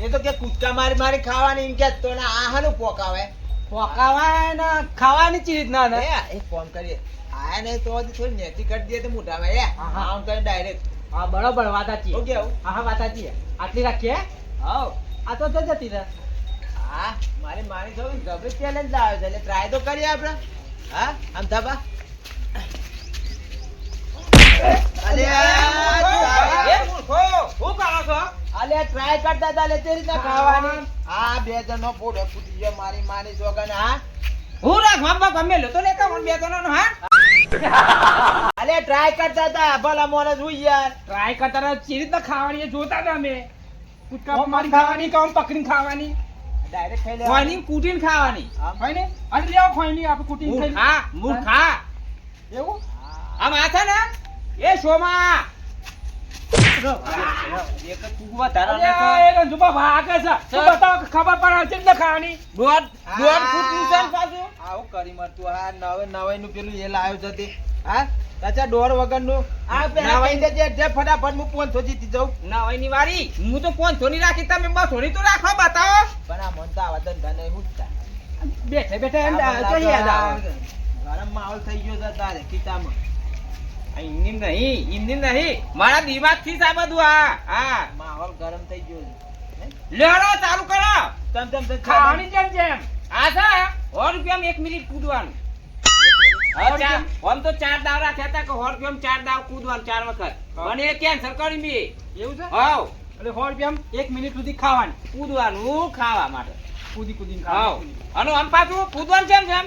એ તો કે કૂદકા મારી મારી ખાવાની એમ કે તો ના આ હાનું પોકાવે પોકાવાય ને ખાવાની ચીજ ના ને એક ફોન કરીએ આયા ને તો થોડી નેતી કરી દે તો મોઢામાં હે આમ કરી ડાયરેક્ટ હા બરોબર વાત સાચી ઓકે આવું હા વાત સાચી આટલી રાખીએ હાઉ આ તો જતી રહે હા મારી મારી છો ગભરી ચેલેન્જ લાવે છે એટલે ટ્રાય તો કરીએ આપણે હા આમ થાબા અલે અલે ટ્રાય કરતા હતા લે તે રીતના ખાવાની આ બે જણનો પોડો ફૂટી ગયો મારી માની સોગન હા હું રાખ મામા ગમે લો તો લેતા મને બે જણનો હા અલે ટ્રાય કરતા હતા ભલા મોને જોઈ યાર ટ્રાય કરતા રહે ચીજ તો ખાવાની જોતા હતા અમે કુટકા મારી ખાવાની કામ પકડીને ખાવાની ડાયરેક્ટ ખાઈ લે ખોઈની કૂટીને ખાવાની આમ હોય ને અને લેવો ખોઈની આપણે કૂટીને ખાઈ હા મૂર્ખા એવું આમ આ છે ને એ શોમાં એક કુકવા તારા અરે એ રંજુબા ભાગે છે તું બતાવ કે ખબર પડે છે ને ખાવાની દોઢ ફૂટ નું પાછું આવું કરી મરતું હા નવે નું પેલું એ લાવ્યો છે તે હા કાચા ડોર વગર નું આ પેલા કહી દેજે જે ફટાફટ હું 500 જીતી જાઉં ના હોય ની વારી હું તો 500 ની રાખી તમે 200 તો રાખો બતાવો પણ આ મન તો આવા ધંધા નહીં હુજતા બેઠે બેઠે એમ ચલી આદા ગરમ માહોલ થઈ ગયો છે તારે કિતામાં ઇન્દિન નહીં મારા દિમાગ થી સા બધું આ માહોલ ગરમ થઈ ગયો છે લેડો ચાલુ કરો તમ ખાવાની જેમ જેમ આ છે 100 રૂપિયામાં 1 મિનિટ કૂદવાનું આમ તો 4 દાવ રાખ્યા હતા કે 100 રૂપિયામાં 4 દાવ કૂદવાનું 4 વખત અને એ કેન્સલ કરી મે એવું છે હાવ એટલે 100 રૂપિયામાં 1 મિનિટ સુધી ખાવાનું કૂદવાનું ખાવા માટે કૂદીને ખાવ અને આમ પાછું કૂદવાનું જેમ જેમ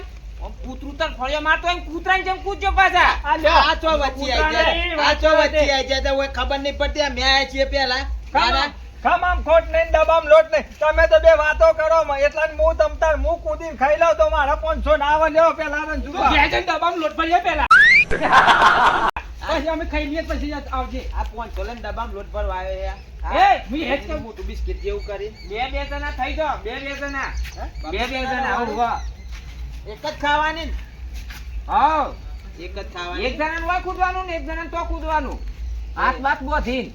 કૂતરું તર ફળિયા મારતો હોય કૂતરાની જેમ કૂદજો પાછા આ ચો વચ્ચે આવી જાય તો ખબર નહીં પડતી આ મે આયા છીએ પેલા ખમામ ખોટ નહીં ડબામ લોટ નહીં તમે તો બે વાતો કરો એટલા હું તમતાર હું કૂદીને ખાઈ લઉં તો મારા 500 ના આવે લેવો પેલા ડબામ લોટ ભરીએ પેલા પછી અમે ખાઈ લઈએ પછી આવજે આ 500 લઈને ડબ્બામાં લોટ ભરવા આવ્યો એ મી હેડ કે મોટું બિસ્કિટ જેવું કરી બે જણા થઈ જાઓ બે જણા આવું વાહ એક જ ખાવાની ને હાવ એક જ ખાવાની એક જણાને હોય કૂદવાનું ને એક જણાને તો કૂદવાનું હાથ બાત બોધીન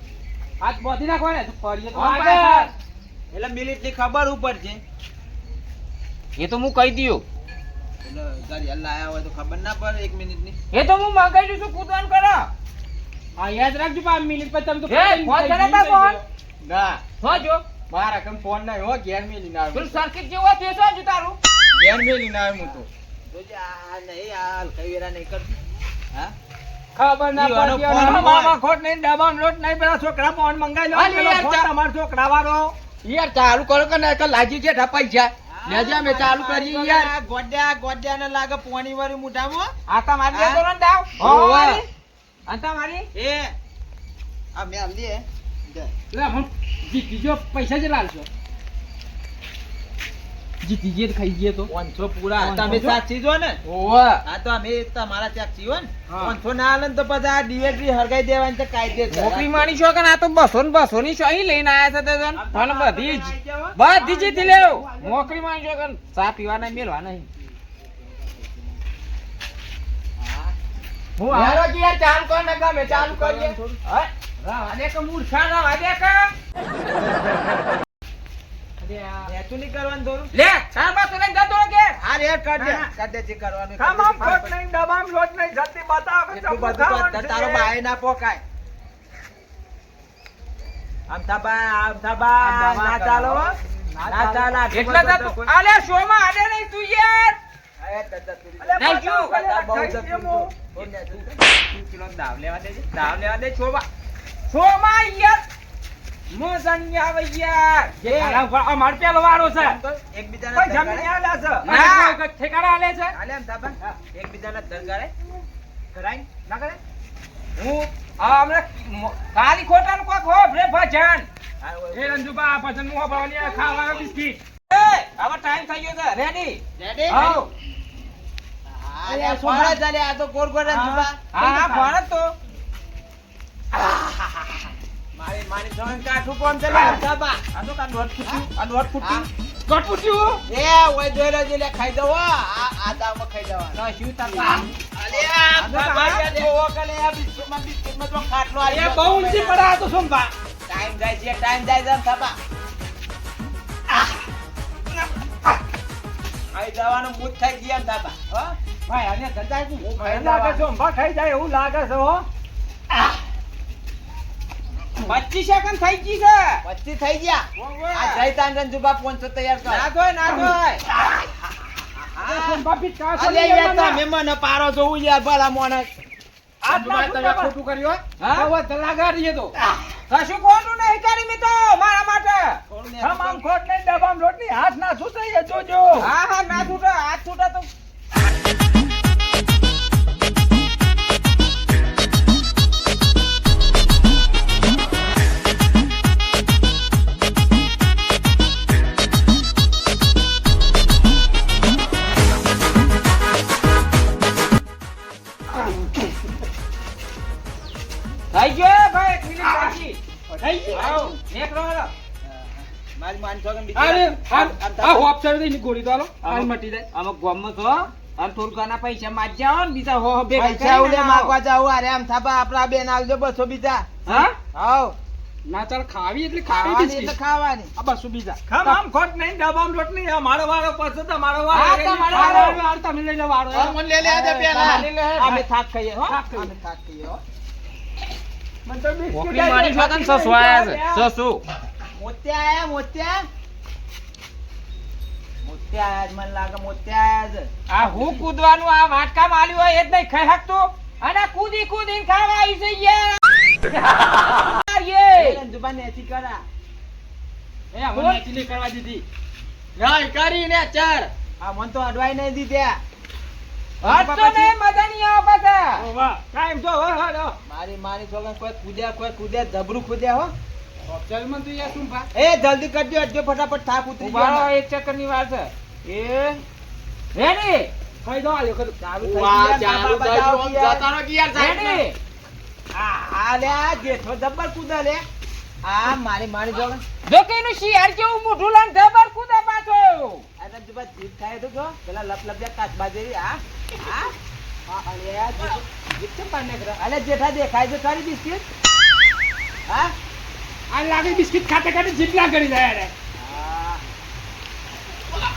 હાથ બોધી નાખવાને તો ફરીએ તો આગળ એટલે મિનિટની ખબર ઉપર છે એ તો હું કહી દઉં એટલે ગાડી હલ્લા આયા હોય તો ખબર ના પડે 1 મિનિટની એ તો હું મંગાઈ દઉં છું કૂદવાનું કરો હા યાદ રાખજો 5 મિનિટ પછી તમે તો ફોન કરે તા ફોન ના હોજો મારા કમ ફોન ના હો ઘેર મેલી ના તું સર્કિટ જેવો છે શું તારું ઘેર મેલી ના હું તો જોજે આ નહીં આ કઈ વેરા નહીં કરતી હા ખબર ના ઈવાનો પડતી ફોન મામા ખોટ નહીં ડબામ લોટ નહીં પેલા છોકરા ફોન મંગાઈ લો અલી યાર, ચા- તમારો છોકરા વાળો યાર ચાલુ કરો કે ના લાજી છે ઢપાઈ છે લેજે અમે ચાલુ કરીએ યાર ગોડ્યા ને લાગે પોણી વાળી મુઠામાં આતા મારી દે તો ને દાવ હોવે. આતા મારી એ આ મે આલી હે લે હું જીતી જો પૈસા જ લાલશો જીતી જે ખાઈ ગયે તો 500 પૂરા 500 તમે સાચી જો ને ઓવા આ તો અમે તમારા સાચી હો ને હા. 500 ના આલે ને તો પછી આ ડિએટરી હરગાઈ દેવાની તો કાયદેસર નોકરી માની છો કે આ તો 200 ની છો અહીં લઈને આયા છે તે ફોન બધી જીતી લેવ નોકરી માની છો કે ચા પીવાના મેલવા નહીં હું હારો કે યાર ચાલુ કર ને ગમે ચાલુ કરીએ હા રાડે કે મૂર્ખા ના વાડે કે તું નહીં કરવાનું થોડું લે ચાલ બસ તું લઈને જતો કે હા રે કર દે જે કરવાનું ખમામ ખોટ નહીં ડબામ લોટ નહીં જલ્દી બતાવો કે એટલું ચપ્પુ બધું ખાવાનું કર, છે. તારો બાય ના પોકાય આમ થાબા ના ચાલો હો. ના ચાલ આ એટલા જ તું આલે શો માં આડે નહીં તું યાર એ દાદા તું અલે નહીં બતાવો, શું? અલે બહુ ખાઈ જતું ગયો હું. તું કિલો દાવ લેવા દે શો માં યાર મજા નહીં આવે યાર જે અમાર પેલો વાળો છે એકબીજાને કોઈ ધરગાડે. જમીન આલા છે. ના ઠેકાડા આલે છે હાલે આમ થાબા એકબીજાને ધરગાડે. કરાય ના કરે હું હમણે ખાલી ખોટાનું કોક હો રે ભજન હા, ઓય. એ રંજુબા ભજન મો ભાવની ખાવા બિસ્કિટ એ હવે ટાઈમ થઈ ગયો છે રેડી રેડી? આવ અરે આ ફોન જ આલે, આ તો ગોળ ગોળ જ ઊભા. હા ભારત તો મારી જોઈન કાઠું કોણ છે લે? થાબા. આ તો કા નોટ ફૂટ્યું ગટ ફૂટ્યું એ ઓય જોઈ લેજે લે, ખાઈ દો હો. આ દાવમાં ખાઈ જવાનું. ના શું તાર અલે આ બાબા યાર જોવો કે લે, આ બિસ્કિટમાં તો ખાટલો આવી એ ગયો. બહુ ઊંચી પડે આ તો સોમબા ટાઈમ જાય છે, ટાઈમ જાય છે થાબા. ખાઈ જવાનું મૂડ થઈ ગયા ને તાતા હો ભાઈ આને ધંધા શું હું એવું લાગે છે ઊંભા ખાઈ જાય એવું લાગે છે હો 25 સેકન્ડ થઈ ગઈ છે 25 થઈ ગયા આ જય તાંડન જુબા 500 તૈયાર કર ના જોય અલે યાર તમે મને પારો જોવું યાર ભલા મોણસ આટલા તમે ખોટું કર્યું હા? હવે તલાગાડીએ તો કશું ખોટું નહીં કરી મી તો મારા માટે ખમામ ખોટ ને ડબામ રોટલી હાથ ના છૂટાય જોજો હા હા ના છૂટે હાથ છૂટે તો થઈ ગયો ભાઈ એક મિનિટ બાકી થઈ ગઈ આવો નેકળો હાલો મારી માનસો કે ગોળી તો હાલો મટી જાય અમુક ગામમાં છો આમ થોડું ઘણા પૈસા માજ્યા હો ને બીજા હો ભેગા પૈસા ઉડે કરીને માંગવા જાવ અરે આમ થાપા આપડા બેન આવજો 200 બીજા હા હાવ ના ચાલ ખાવી એટલે ખાવાની એટલે ખાવાની આ બસો બીજા ખમામ ખોટ નહીં ડબામ રોટલી આ મારો વારો પછી તો મારો હા, વારો તમારો વારો. તમે લઈ લો વારો મને લે લે આજે પેલા લે, લે, લે. અમે થાક ખાઈએ હો થાક ખાઈએ. અમે થાક ખાઈએ હો મને તો બિસ્કિટ ઓકલી મારી છો તને સસવાયા છે સસુ મોત્યા આયા મોત્યા મોત્યા આયા જ મને લાગે મોત્યા આયા જ આ હું કૂદવાનું આ વાટકા માલ્યું હોય એ જ નહીં ખાઈ શકતું અને કૂદી કૂદીને ખાવા આવી છે યાર યે જુબાન એસી કરા એ અમને નેચી નહીં કરવા દીધી નહીં કરીને ચાર આ મન તો અડવાઈ નહીં દીધ્યા હટતો નહીં મજા નહીં આવે પાછા ઓ વાહ કાયમ જો હો હો મારી મારી છોકરા કોઈ કૂદ્યા જબરું કૂદ્યા હો જલમન તું યા શું ભા એ જલ્દી કરજો અડજો ફટાફટ થાક ઉતરી ઉભા રહો, ગયો એક ચક્કરની વાર છે એ રેડી ખાઈ દો આલ્યો કરું ચાલુ વાહ, થઈ ચાલુ ગયા થઈ બાબા ગયું. બતાવો કે યાર રેડી આ લે આ જેઠો જબ્બર કૂદા લે આ મારી મારી છોકરા જો કે એનું શિયાળ જેવું મોઢું લઈને ધબર કૂદે પાછો આ તો જબ્બર જીત ખાય તો જો પેલા લપ લપ કાચબા જેવી આ અલે આ જીત કેમ પાને કરા અલે જેઠા દેખાય તો તારી બિસ્કિટ હા આ લાગે બિસ્કિટ ખાતે ખાતે જીતલા કરી જાય રે હા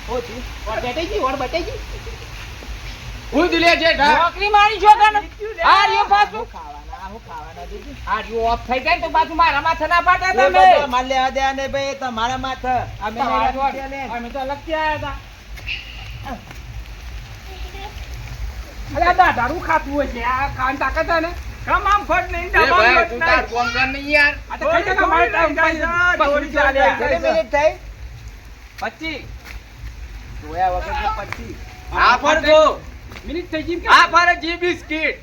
ઓતી ઓર બેટેજી હું દિલે છે નોકરી મારી છો કન આ રહ્યો પાછું ખાવાના દીદી આ રહ્યો ઓફ થઈ જાય ને તો પાછું મારા માથે ના પાટા એ તમે બધો માલ લેવા દે ને ભાઈ તમારા માથે અમે તમારા નહીં રાખીએ ને. અમે તો અલગથી આયા હતા અરે દાદારું ખાતું હોય છે આ કાન તાકાત હે ને કમ આમ ખોટ નહીં ડબામ રોટ નહીં આ તો ખાઈ જાય મારે ટાઈમ પાસ ચાલ્યા કેટલી મિનિટ થઈ 25 જોયા વગર તો 25 આ પર જો મિનિટ થઈ ગઈ આ પર જી બિસ્કિટ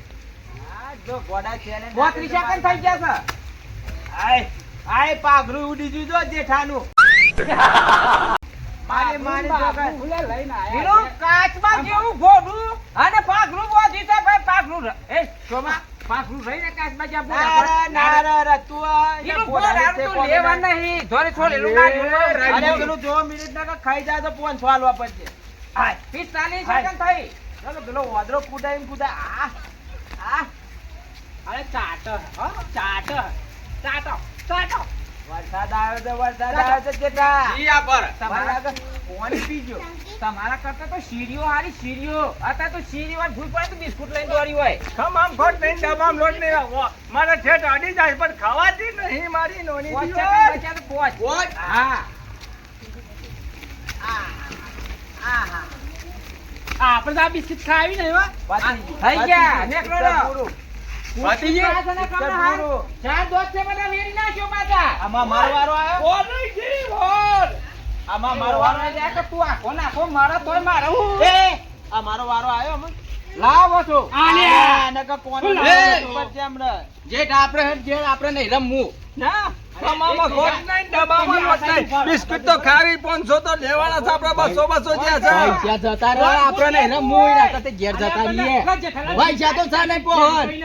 આ જો ગોડા છે ને 32 સેકન્ડ થઈ ગયા છે આય પાઘરું ઉડી ગયું જો જેઠાનું મારી મારી છોકરા ભૂલે લઈને પેલું કાચમાં કેવું ઘોડું અને પાઘરું બોધી છે ભાઈ પાઘરું એ શોમા પાઘરું રહીને કાચમાં જ્યાં બોલા તું પેલું ઘોડાનું તો લેવા નહીં ધોરે છોડેલું ના અરે પેલું જો મિનિટ ના ખાઈ જાય તો 500 આલવા પડશે 45 સેકન્ડ થઈ ચાલો પેલો વાદરો કુદાઈને કુદા આ અરે ચાટ હો ચાટ ચાટો ચાટો વરસાદ આવ્યો છે જેઠા તમારા લાગે પાણી પીજો તમારા કરતા તો સીડીઓ હારી સીડીઓ અત્યારે તો સીડી વાર ભૂલ પડે તો બિસ્કુટ લઈને દોડી હોય કમ આમ ખોટ નહીં ડબામ રોટ નહીં મારે ઠેઠ અડી જાય પણ ખાવાતી નહીં મારી નોની પોચ દીવો. સેકન્ડ બચ્યા તો પોચ હા આપણે આ બિસ્કિટ ખાવી નહીં હો થઈ ગયા નેકળો રો. પૂરું. પાટી ગઈ? ચાર દોસ્ત છે બધા વેરી નાખ્યો પાછા આમાં મારો વારો આવ્યો ઓર નહીં જી ઓર આમાં મારો વારો વારો જાય કે તું આખો નાખો મારો તોય મારો હું એ આ મારો વારો આવ્યો આમાં લાવો છો આલ્યા. આને કે કોણ એ! ઉપર છે હમણાં. જેઠ આપણે હેડ જેઠ આપણે નહીં રમવું ના આમાં ખોટ નહીં ડબામાં રોટ નહીં બિસ્કિટ તો ખાવી 500 તો લેવાના છે આપણે 200 જ્યાં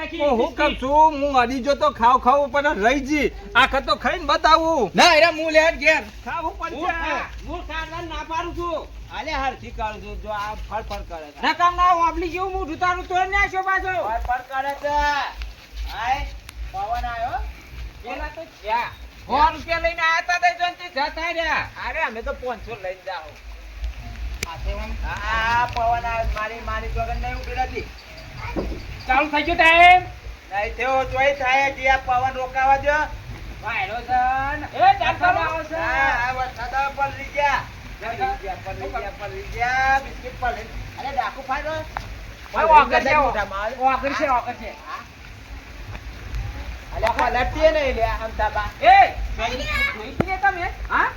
છે હું કમ છું હું અડી જો તો ખાવું પણ રહી જી આખે તો ખાઈને બતાવું ખાવું પડશે હું કાઢવા ના પાડું છું આલે હરથી કાઢું છું. જો આ ફળ ફળ કરે છે. નકામ ના વાપલી જેવું મોઢું તારું તોડ નાખ્યો પાછો ફળ ફળ કરે છે. આય, પવન આવ્યો. પેલા તો જ્યાં 100 રૂપિયા લઈને આયા તા તે જનતી જતા રહ્યા અરે અમે તો 500 લઈને જાઓ આ પવન આ મારી વગર નહીં ઉભી રહેતી. ચાલુ થઈ ગયો ટાઈમ. નહીં થયો તોય થાય જે આ પવન રોકાવા દો. વાયરો જન એ ચાલ કરો આ વરસાદ પલળી ગયા બિસ્કિટ પલળી. અરે ડાકુ ફાડો. ઓગર છે અલ્યા પલટતી નહીં લે આમ તાબા. એ જોઈતી ને તમે હા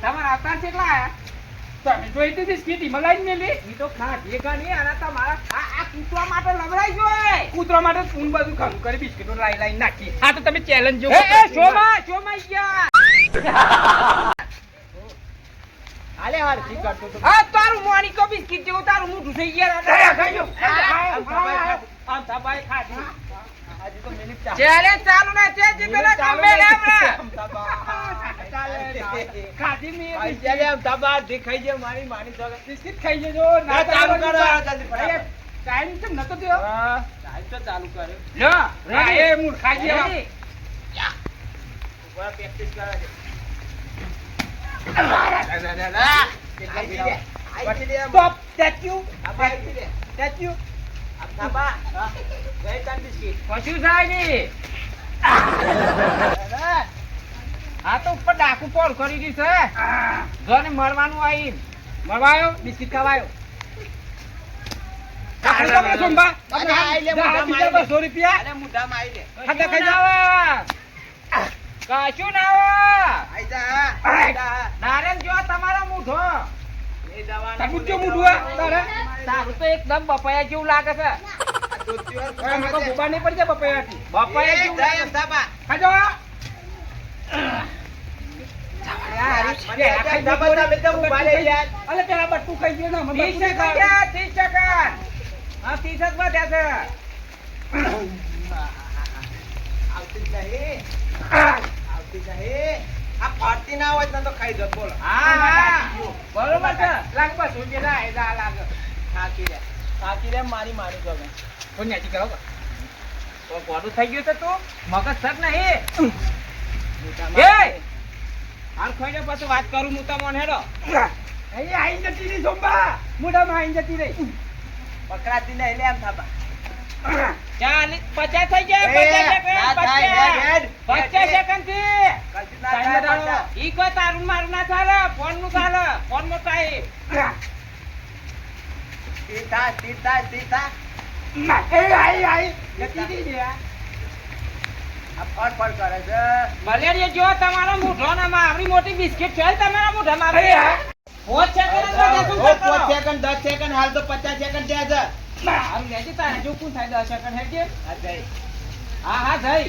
તમારા આવતા કેટલા આયા તમે જોઈતી બિસ્કિટ હિમાલય મેલી ઈ તો ખાધી કાની આના તમારા આ કૂતરા માટે લવરાઈ જોય કૂતરા માટે ઊન બધું ખાનું કરી બિસ્કિટો લાઈ નાખી હા તો તમે ચેલેન્જ જો એ શોમા ગયા આલે હાર ઠીક કરતો તો. હા તારું મોણી કો બિસ્કિટ જેવું તારું મોઢું થઈ ગયા આમ થબાઈ ખાધી આજે તો મિનિટ ચાલે. ચેલેન્જ ચાલુ ને છે જીતેલા કમે લે હમણાં આમ તાબા. ખાધી મે આઈ ચાલે આમ તાબા દેખાઈ જાય મારી માની જગત. બિસ્કિટ ખાઈ જજો ના, ચાલુ કરો, જલ્દી ફટાફટ. ટાઈમ કેમ નતો થયો હા સાહેબ તો ચાલુ કર્યો. લ્યો હા એ મૂળ ખાઈ ગયા ઉપર પ્રેક્ટિસ કરે છે. સ્ટોપ સ્ટેચ્યુ સ્ટેચ્યુ કશું થાય નહીં આ તો ઉપર ડાકુ પોર કરી દીધું છે જોને મરવાનું આવી મરવાયો બિસ્કિટ ખાવાયો સોમબા ₹200 ખાતા ખાઈ જાવ કશું ના આવે નારેન જો તમારો મૂઠો તબુજો મૂઠું તારું તો એકદમ બપાયા જેવું લાગે છે ભૂબા નહીં પડી જાય બપાયાથી બપાયા જેવું લાગે ખાજો અલે પેલા બટકું ખાઈ ગયો ને 30 સેકન્ડ હા 30 જ વધ્યા છે આ ફાટતી ના હોય તો ખાઈ દો. બોલો. હા બરોબર છે લાગ બસ રૂપિયા લાગે થાકી રે મારી માની તો હવે. કોણ ન્યાચી કરો તો ગોડું થઈ ગયું છે તું મગજ સર નહીં એ હાલ ખાઈને પછી વાત કરું હું તમને હેડો અહીં આઈ જતી રહી સોમબા મોઢામાં આઈ જતી રહી પકડાતી નહીં લે આમ થાપા. ચાલ 50 થઈ ગયા 50 સેકન્ડ થી કલ્પિત ના થાય. ઈ કોઈ તારું મારું ના ચાલે ફોન નું ચાલે ફોન નો ટાઈમ તીતા. આ ફટ કરે છે. મલેરિયા જો તમારો મોઢો ને મારી મોટી બિસ્કિટ છે તમારા મોઢામાં પોચ સેકન્ડ 10 સેકન્ડ હાલ તો 50 સેકન્ડ થયા છે. મારું લેજે તારે જો કોણ થાય 10 સેકન્ડ હેડજે આ જઈ. હા જઈ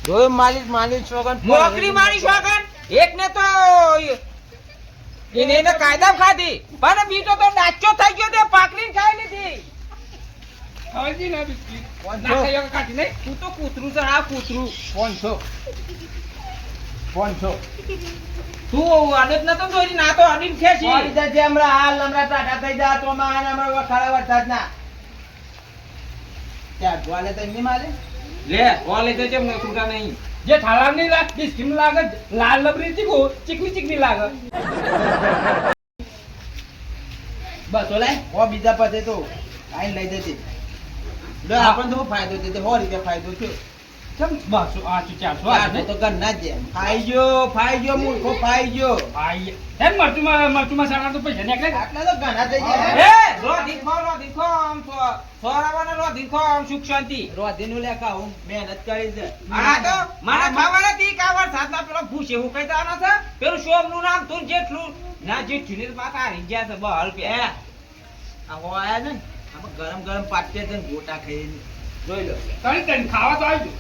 જોયું માલિક છોકન નોકરી મારી શોગન એક ને તો એને કાયદા ખાધી પણ બીજો તો ડાચો થઈ ગયો તે પાકડીને ખાઈ લીધી ખાઈ ના બિસ્કિટ ના ખાયો કાઢી નહીં તું તો કૂતરું છે આ કૂતરું 500 તું આદત નતો દોરી ના તો અડીન છે હમણાં હાલ હમણાં ટાટા થઈ જા તો હમણાં વખાડા વરસાદ ના ત્યાં ગોલે તો એમની મારે લે ઓલે તો જેમ ન છૂટા નહીં જે ઠાલા નહીં લાગ બિસ્કિટ લાગે લાલ લબરી ચીકો ચીકની લાગે બસ ઓલે ઓ બીજા પાસે તો આઈ લઈ દેતી લે આપણને તો ફાયદો છે 100 રૂપિયા ફાયદો છે. કેમ બસો આ ચારસો આ તો કર ના જ ફાઈ ગયો મૂર્ખો ફાઈ ગયો. ભાઈ એમ મરચુમાં સારા તો પૈસા નીકળે આટલા તો ઘણા થઈ ગયા. એ રો દીખો આમ તો સોરાવાના રો દીખો આમ સુખ શાંતિ રોધીનું લેખા હું મહેનત કરી છે. આ તો મારા ખાવાના તી કાવર સાતના પેલો ભૂસે હું કઈ દાનો છે પેલું શોમનું નામ તું જેટલું ના જેઠીની વાત આ રીજ્યા છે 12 રૂપિયા આ હોયા ને આપણે ગરમ પાટીએ છે ને ગોટા ખાઈ જોઈ લો. તણી ખાવા તો આવી